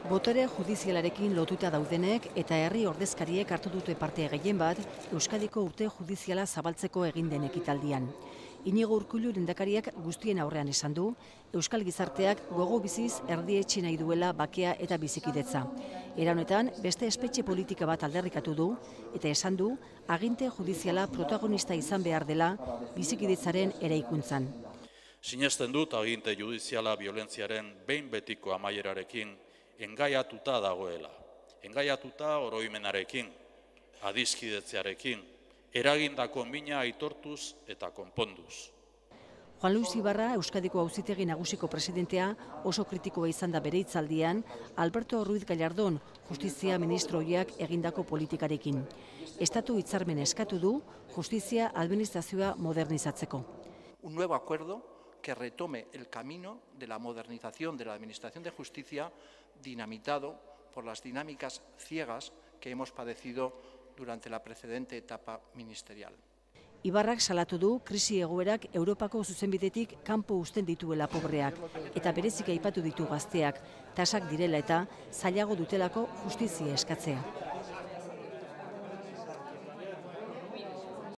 Botere judizialarekin lotuta daudenek eta herri ordezkariek hartu dute parte gehien bat Euskadiko urte judiziala zabaltzeko egin den ekitaldian. Inigo Urkullu lehendakariak guztien aurrean esan du, Euskal gizarteak gogo biziz erdietsi nahi duela bakea eta bizikidetza. Era honetan, beste espetxe politika bat aldarrikatu du eta esan du, aginte judiziala protagonista izan behar dela bizikidetzaren eraikuntzan. Sinesten dut aginte judiziala biolentziaren behin betiko amaierarekin engaiatuta dagoela. Engaiatuta oroimenarekin, adiskidetzearekin, eragindako mina aitortuz eta konponduz. Juan Luis Ibarra, Euskadiko Auzitegi Nagusiko presidentea, oso kritikoa izan da bere hitzaldian, Alberto Ruiz Gallardón, justizia ministroiak egindako politikarekin. Estatu hitzarmen eskatu du, justizia administrazioa modernizatzeko. Un nuevo acuerdo que retome el camino de la modernización de la Administración de Justicia dinamitado por las dinámicas ciegas que hemos padecido durante la precedente etapa ministerial. Ibarrak salatu du krisi egoerak Europako zuzenbidetik kanpo uzten dituela pobreak eta berezik aipatu ditu gazteak, tasak direla eta zailago dutelako justizia eskatzea.